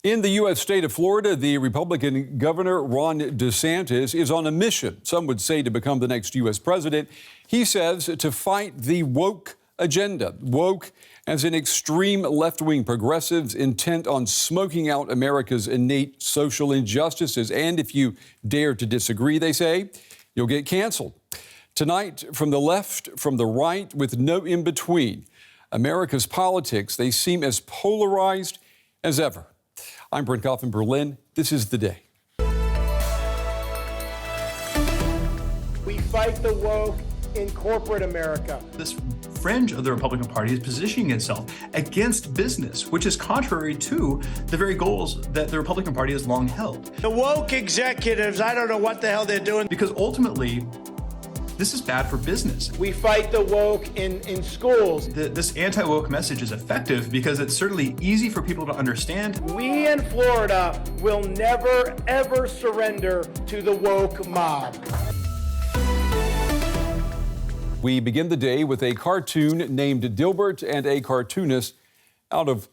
In the U.S. state of Florida, the Republican Governor Ron DeSantis is on a mission, some would say, to become the next U.S. president. He says to fight the woke agenda. Woke as in extreme left-wing progressives intent on smoking out America's innate social injustices. And if you dare to disagree, they say, you'll get canceled. Tonight, from the left, from the right, with no in-between, America's politics, they seem as polarized as ever. I'm Brent Goff in Berlin. This is The Day. We fight the woke in corporate America. This fringe of the Republican Party is positioning itself against business, which is contrary to the very goals that the Republican Party has long held. The woke executives, I don't know what the hell they're doing. Because ultimately, this is bad for business. We fight the woke in schools. This anti-woke message is effective because it's certainly easy for people to understand. We in Florida will never, ever surrender to the woke mob. We begin the day with a cartoon named Dilbert and a cartoonist out of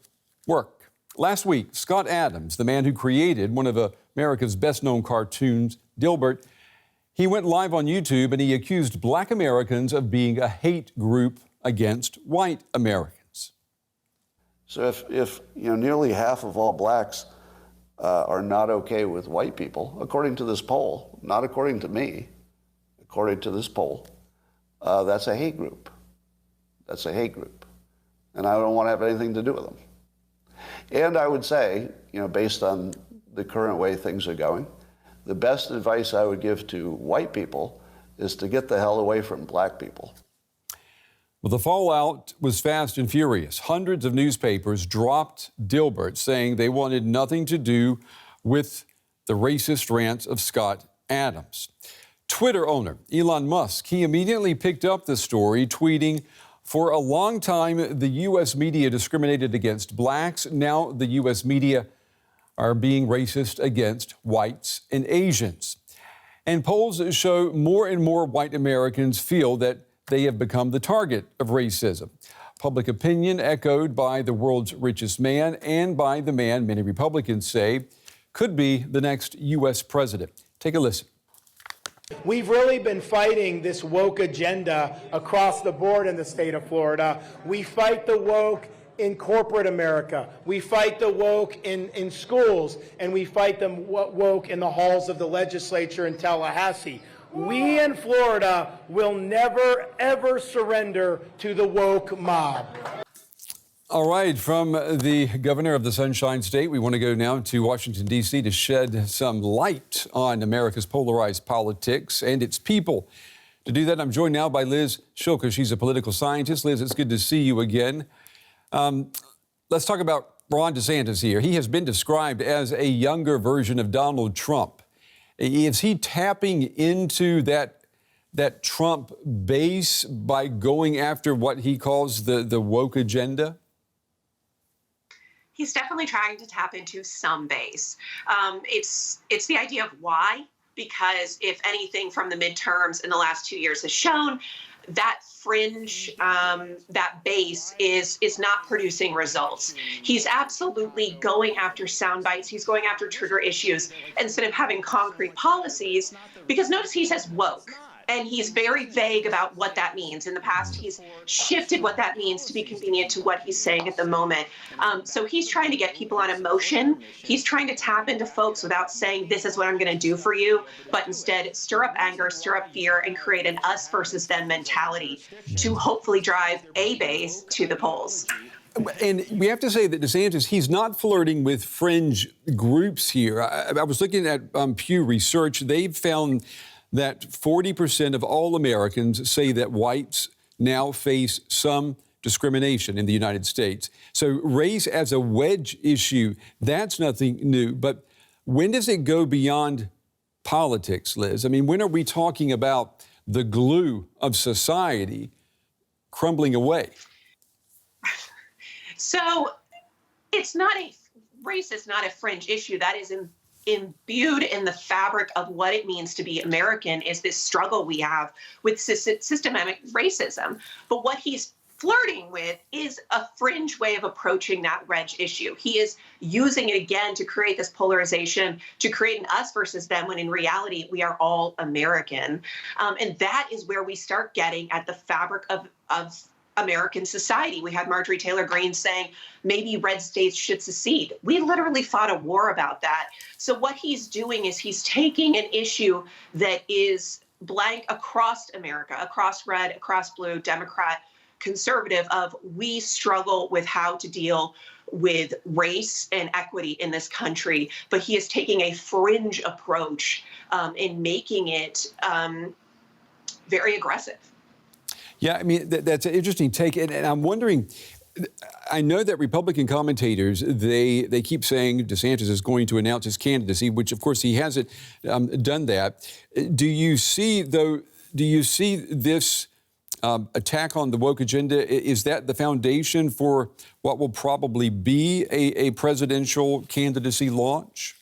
work. Last week, Scott Adams, the man who created one of America's best-known cartoons, Dilbert, he went live on YouTube and he accused Black Americans of being a hate group against white Americans. So if nearly half of all blacks are not okay with white people, according to this poll, not according to me, according to this poll, that's a hate group. That's a hate group. And I don't want to have anything to do with them. And I would say, based on the current way things are going, the best advice I would give to white people is to get the hell away from black people. Well, the fallout was fast and furious. Hundreds of newspapers dropped Dilbert, saying they wanted nothing to do with the racist rants of Scott Adams. Twitter owner Elon Musk, he immediately picked up the story, tweeting, "For a long time, the U.S. media discriminated against blacks. Now the U.S. media are being racist against whites and Asians." And polls show more and more white Americans feel that they have become the target of racism. Public opinion echoed by the world's richest man and by the man many Republicans say could be the next U.S. president. Take a listen. We've really been fighting this woke agenda across the board in the state of Florida. We fight the woke in corporate America. We fight the woke in schools, and we fight the woke in the halls of the legislature in Tallahassee. We in Florida will never, ever surrender to the woke mob. All right, from the governor of the Sunshine State, we want to go now to Washington, D.C. to shed some light on America's polarized politics and its people. To do that, I'm joined now by Liz Shulka. She's a political scientist. Liz, it's good to see you again. Let's talk about Ron DeSantis here. He has been described as a younger version of Donald Trump. Is he tapping into that Trump base by going after what he calls the woke agenda? He's definitely trying to tap into some base. It's the idea of why, because if anything from the midterms in the last 2 years has shown, that fringe, that base is not producing results. He's absolutely going after sound bites. He's going after trigger issues instead of having concrete policies, because notice he says woke. And he's very vague about what that means. In the past, he's shifted what that means to be convenient to what he's saying at the moment. So he's trying to get people on emotion. He's trying to tap into folks without saying, this is what I'm going to do for you, but instead stir up anger, stir up fear, and create an us versus them mentality to hopefully drive a base to the polls. And we have to say that DeSantis, he's not flirting with fringe groups here. I was looking at Pew Research. They've found that 40% of all Americans say that whites now face some discrimination in the United States. So race as a wedge issue, that's nothing new. But when does it go beyond politics, Liz? I mean, when are we talking about the glue of society crumbling away? So race is not a fringe issue. That is imbued in the fabric of what it means to be American, is this struggle we have with systematic racism. But what he's flirting with is a fringe way of approaching that wedge issue. He is using it again to create this polarization, to create an us versus them, when in reality, we are all American. And that is where we start getting at the fabric of American society. We had Marjorie Taylor Greene saying maybe red states should secede. We literally fought a war about that. So what he's doing is he's taking an issue that is blank across America, across red, across blue, Democrat, conservative, of we struggle with how to deal with race and equity in this country, but he is taking a fringe approach in making it very aggressive. Yeah, I mean, that's an interesting take. And I'm wondering, I know that Republican commentators, they keep saying DeSantis is going to announce his candidacy, which of course he hasn't done that. Do you see this attack on the woke agenda? Is that the foundation for what will probably be a presidential candidacy launch?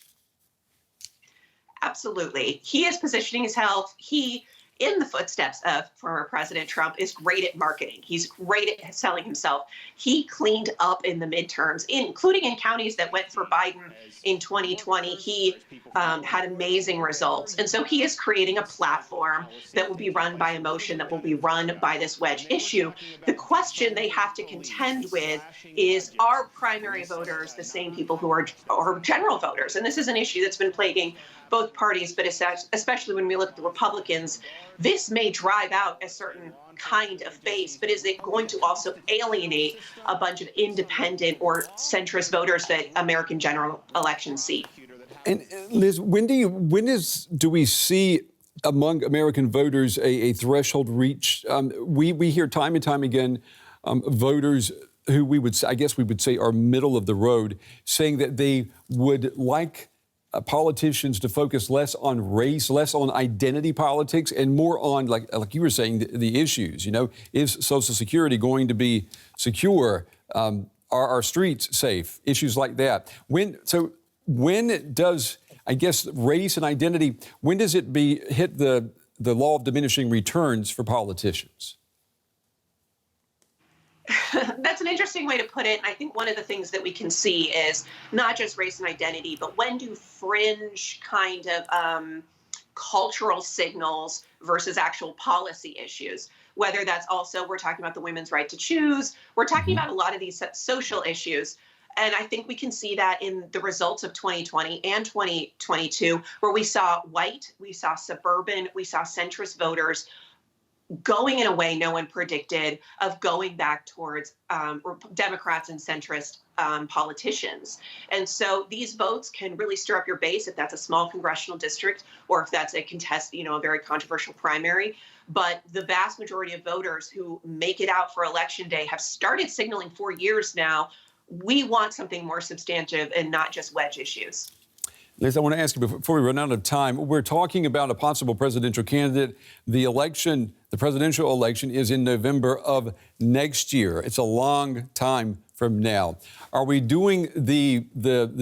Absolutely. He is positioning himself. He, in the footsteps of former President Trump, is great at marketing. He's great at selling himself. He cleaned up in the midterms, including in counties that went for Biden in 2020. He had amazing results. And so he is creating a platform that will be run by emotion, that will be run by this wedge issue. The question they have to contend with is, are primary voters the same people who are general voters? And this is an issue that's been plaguing both parties, but especially when we look at the Republicans. This may drive out a certain kind of base, but is it going to also alienate a bunch of independent or centrist voters that American general elections see? And Liz, when do we see among American voters a threshold reached? We hear time and time again voters who we would say are middle of the road, saying that they would like politicians to focus less on race, less on identity politics, and more on, like you were saying, the issues. You know, is Social Security going to be secure? Are our streets safe? Issues like that. When does, I guess, race and identity, when does it hit the law of diminishing returns for politicians? That's an interesting way to put it. And I think one of the things that we can see is not just race and identity, but when do fringe kind of cultural signals versus actual policy issues, whether that's also, we're talking about the women's right to choose, we're talking about a lot of these social issues. And I think we can see that in the results of 2020 and 2022, where we saw white, we saw suburban, we saw centrist voters going in a way no one predicted, of going back towards Democrats and centrist politicians. And so these votes can really stir up your base if that's a small congressional district or if that's a a very controversial primary. But the vast majority of voters who make it out for Election Day have started signaling for years now, we want something more substantive and not just wedge issues. Liz, I want to ask you before we run out of time, we're talking about a possible presidential candidate. The presidential election is in November of next year. It's a long time from now. Are we doing the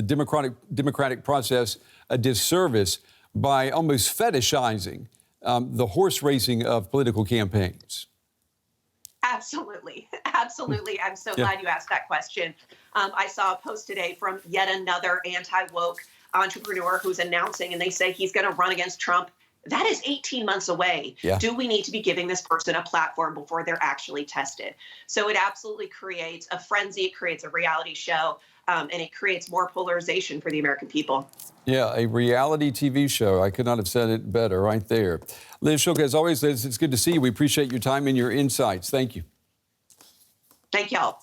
democratic process a disservice by almost fetishizing the horse racing of political campaigns? Absolutely. Absolutely. I'm so glad you asked that question. I saw a post today from yet another anti-woke entrepreneur who's announcing, and they say he's going to run against Trump. That is 18 months away. Yeah. Do we need to be giving this person a platform before they're actually tested? So it absolutely creates a frenzy. It creates a reality show, and it creates more polarization for the American people. Yeah, a reality TV show. I could not have said it better right there. Liz Shook, as always, Liz, it's good to see you. We appreciate your time and your insights. Thank you. Thank y'all.